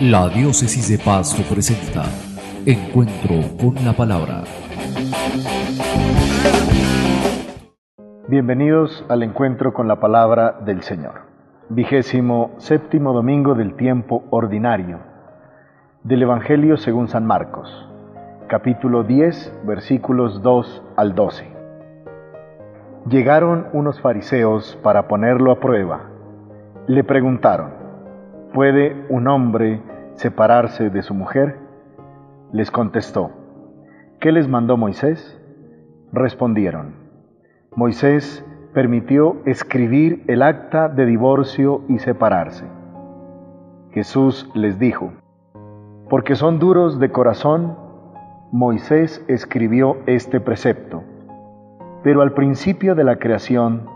La Diócesis de Pasto presenta Encuentro con la Palabra. Bienvenidos al Encuentro con la Palabra del Señor. 27º domingo del tiempo ordinario del Evangelio según San Marcos, capítulo 10, versículos 2 al 12. Llegaron unos fariseos para ponerlo a prueba. Le preguntaron: ¿puede un hombre separarse de su mujer? Les contestó: ¿qué les mandó Moisés? Respondieron: Moisés permitió escribir el acta de divorcio y separarse. Jesús les dijo: porque son duros de corazón, Moisés escribió este precepto. Pero al principio de la creación,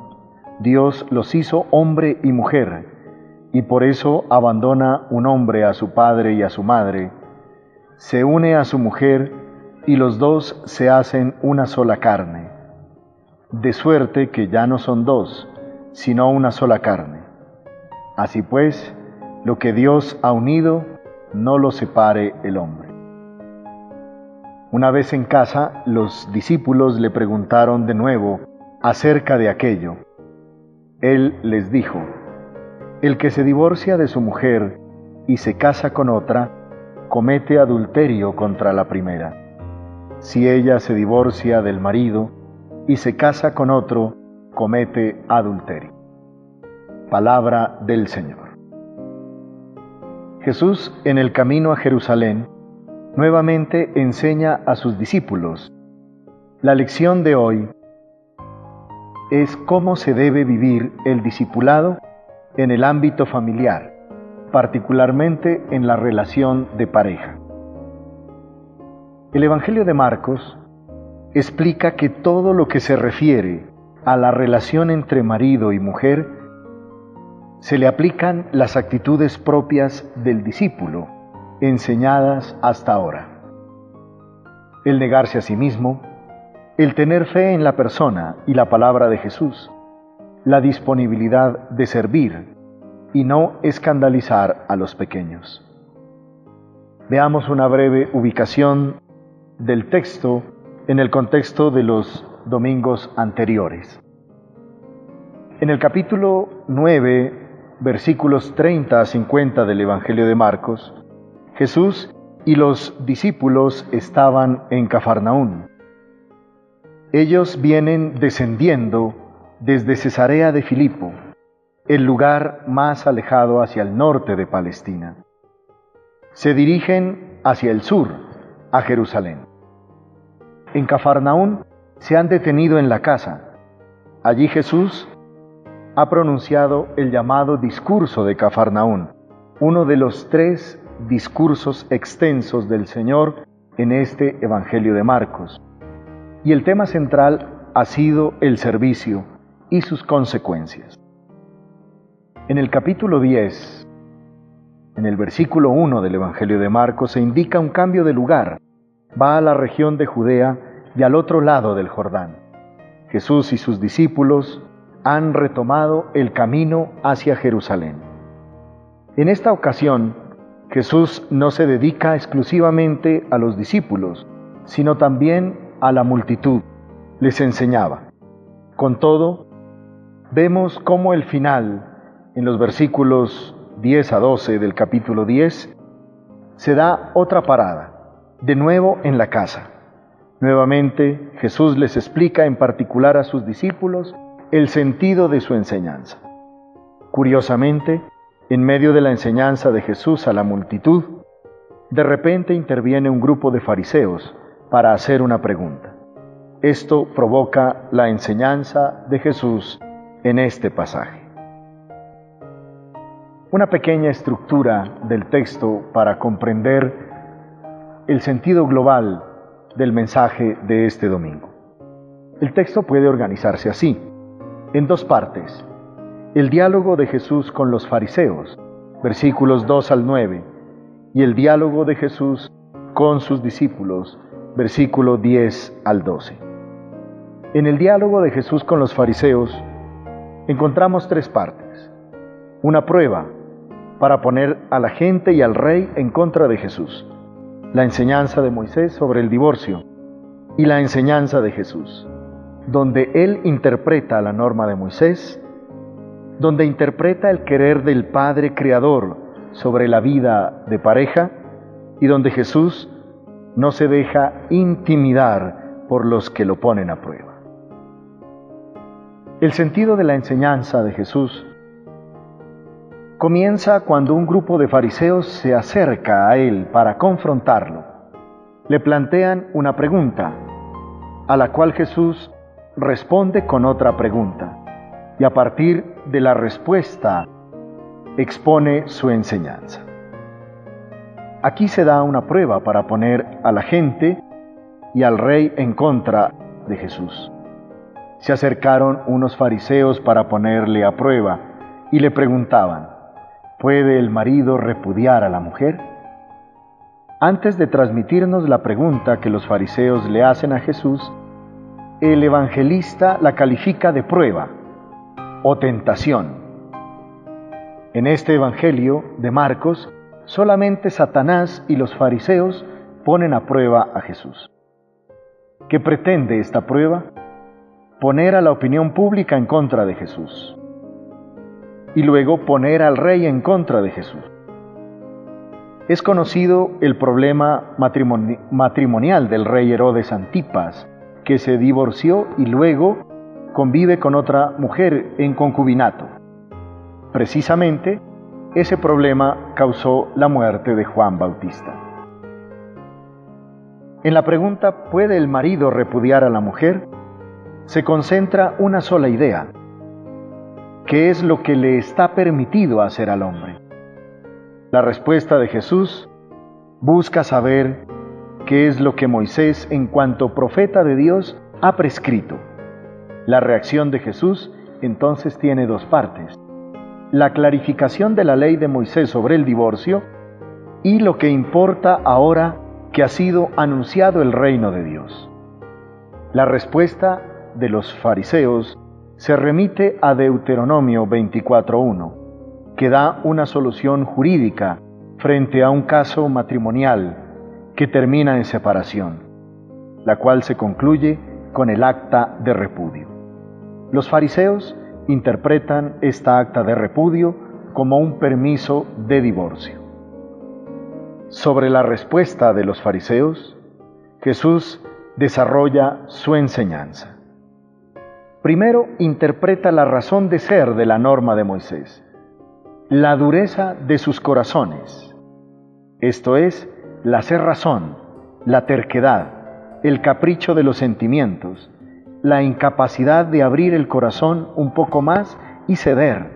Dios los hizo hombre y mujer, y por eso abandona un hombre a su padre y a su madre, se une a su mujer, y los dos se hacen una sola carne. De suerte que ya no son dos, sino una sola carne. Así pues, lo que Dios ha unido, no lo separe el hombre. Una vez en casa, los discípulos le preguntaron de nuevo acerca de aquello. Él les dijo: el que se divorcia de su mujer y se casa con otra, comete adulterio contra la primera. Si ella se divorcia del marido y se casa con otro, comete adulterio. Palabra del Señor. Jesús, en el camino a Jerusalén, nuevamente enseña a sus discípulos. La lección de hoy es cómo se debe vivir el discipulado en el ámbito familiar, particularmente en la relación de pareja. El Evangelio de Marcos explica que todo lo que se refiere a la relación entre marido y mujer se le aplican las actitudes propias del discípulo, enseñadas hasta ahora. El negarse a sí mismo, el tener fe en la persona y la palabra de Jesús, la disponibilidad de servir y no escandalizar a los pequeños. Veamos una breve ubicación del texto en el contexto de los domingos anteriores. En el capítulo 9, versículos 30 a 50 del Evangelio de Marcos, Jesús y los discípulos estaban en Cafarnaún. Ellos vienen descendiendo desde Cesarea de Filipo, el lugar más alejado hacia el norte de Palestina. Se dirigen hacia el sur, a Jerusalén. En Cafarnaún se han detenido en la casa. Allí Jesús ha pronunciado el llamado discurso de Cafarnaún, uno de los 3 discursos extensos del Señor en este Evangelio de Marcos. Y el tema central ha sido el servicio y sus consecuencias. En el capítulo 10, en el versículo 1 del Evangelio de Marcos, se indica un cambio de lugar. Va a la región de Judea y al otro lado del Jordán. Jesús y sus discípulos han retomado el camino hacia Jerusalén. En esta ocasión, Jesús no se dedica exclusivamente a los discípulos, sino también a la multitud. Les enseñaba. Con todo, vemos cómo el final, en los versículos 10 a 12 del capítulo 10, se da otra parada, de nuevo en la casa. Nuevamente, Jesús les explica en particular a sus discípulos el sentido de su enseñanza. Curiosamente, en medio de la enseñanza de Jesús a la multitud, de repente interviene un grupo de fariseos para hacer una pregunta. Esto provoca la enseñanza de Jesús en este pasaje. Una pequeña estructura del texto para comprender el sentido global del mensaje de este domingo. El texto puede organizarse así, en 2 partes. El diálogo de Jesús con los fariseos, versículos 2 al 9, y el diálogo de Jesús con sus discípulos, versículo 10 al 12. En el diálogo de Jesús con los fariseos encontramos 3 partes. una prueba para poner a la gente y al rey en contra de Jesús. La enseñanza de Moisés sobre el divorcio y la enseñanza de Jesús, donde él interpreta la norma de Moisés, donde interpreta el querer del Padre Creador sobre la vida de pareja y donde Jesús no se deja intimidar por los que lo ponen a prueba. El sentido de la enseñanza de Jesús comienza cuando un grupo de fariseos se acerca a él para confrontarlo. Le plantean una pregunta, a la cual Jesús responde con otra pregunta, y a partir de la respuesta expone su enseñanza. Aquí se da una prueba para poner a la gente y al rey en contra de Jesús. Se acercaron unos fariseos para ponerle a prueba y le preguntaban: ¿puede el marido repudiar a la mujer? Antes de transmitirnos la pregunta que los fariseos le hacen a Jesús, el evangelista la califica de prueba o tentación. En este evangelio de Marcos, solamente Satanás y los fariseos ponen a prueba a Jesús. ¿Qué pretende esta prueba? Poner a la opinión pública en contra de Jesús y luego poner al rey en contra de Jesús. Es conocido el problema matrimonial del rey Herodes Antipas, que se divorció y luego convive con otra mujer en concubinato. Precisamente, ese problema causó la muerte de Juan Bautista. En la pregunta ¿puede el marido repudiar a la mujer?, se concentra una sola idea: ¿qué es lo que le está permitido hacer al hombre? La respuesta de Jesús busca saber qué es lo que Moisés, en cuanto profeta de Dios, ha prescrito. La reacción de Jesús entonces tiene dos partes: la clarificación de la ley de Moisés sobre el divorcio y lo que importa ahora que ha sido anunciado el reino de Dios. La respuesta de los fariseos se remite a Deuteronomio 24:1, que da una solución jurídica frente a un caso matrimonial que termina en separación, la cual se concluye con el acta de repudio. Los fariseos interpretan esta acta de repudio como un permiso de divorcio. Sobre la respuesta de los fariseos, Jesús desarrolla su enseñanza. Primero, interpreta la razón de ser de la norma de Moisés, la dureza de sus corazones, esto es, la cerrazón, la terquedad, el capricho de los sentimientos, la incapacidad de abrir el corazón un poco más y ceder.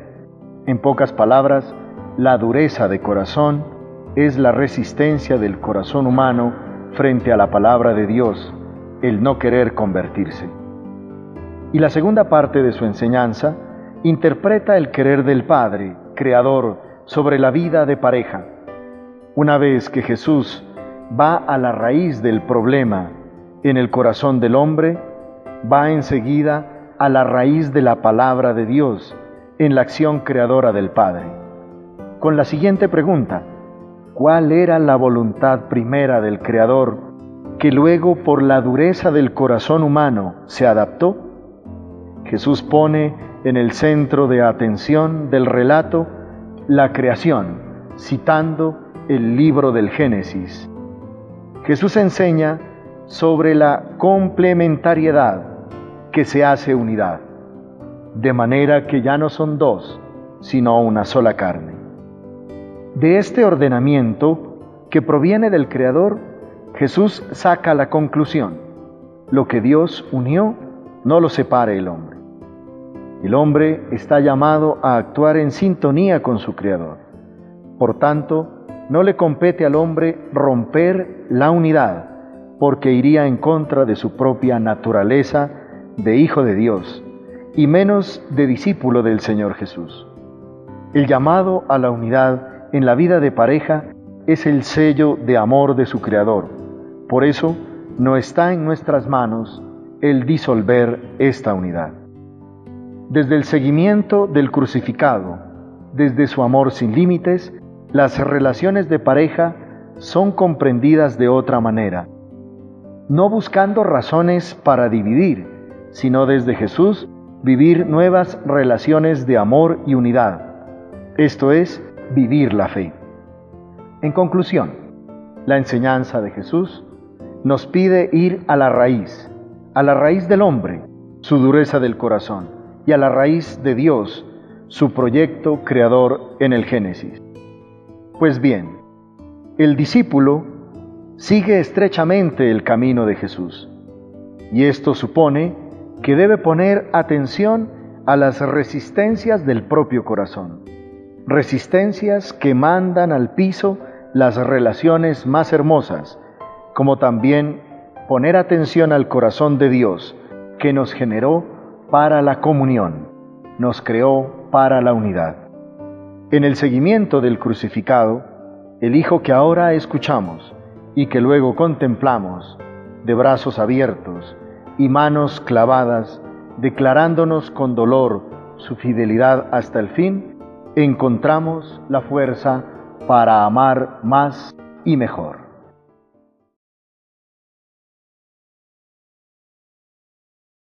En pocas palabras, la dureza de corazón es la resistencia del corazón humano frente a la palabra de Dios, el no querer convertirse. Y la segunda parte de su enseñanza interpreta el querer del Padre, Creador, sobre la vida de pareja. Una vez que Jesús va a la raíz del problema en el corazón del hombre, va enseguida a la raíz de la palabra de Dios en la acción creadora del Padre, con la siguiente pregunta: ¿cuál era la voluntad primera del Creador que luego por la dureza del corazón humano se adaptó? Jesús pone en el centro de atención del relato la creación, citando el libro del Génesis. Jesús enseña sobre la complementariedad que se hace unidad, de manera que ya no son dos, sino una sola carne. De este ordenamiento que proviene del Creador, Jesús saca la conclusión: lo que Dios unió, no lo separe el hombre. El hombre está llamado a actuar en sintonía con su Creador. Por tanto, no le compete al hombre romper la unidad, porque iría en contra de su propia naturaleza de hijo de Dios, y menos de discípulo del Señor Jesús. El llamado a la unidad en la vida de pareja es el sello de amor de su Creador. Por eso, no está en nuestras manos el disolver esta unidad. Desde el seguimiento del crucificado, desde su amor sin límites, las relaciones de pareja son comprendidas de otra manera, no buscando razones para dividir, sino desde Jesús vivir nuevas relaciones de amor y unidad. Esto es, vivir la fe. En conclusión, la enseñanza de Jesús nos pide ir a la raíz del hombre, su dureza del corazón, y a la raíz de Dios, su proyecto creador en el Génesis. Pues bien, el discípulo sigue estrechamente el camino de Jesús, y esto supone que debe poner atención a las resistencias del propio corazón, resistencias que mandan al piso las relaciones más hermosas, como también poner atención al corazón de Dios, que nos generó para la comunión, nos creó para la unidad. En el seguimiento del crucificado, el Hijo que ahora escuchamos y que luego contemplamos, de brazos abiertos y manos clavadas, declarándonos con dolor su fidelidad hasta el fin, encontramos la fuerza para amar más y mejor.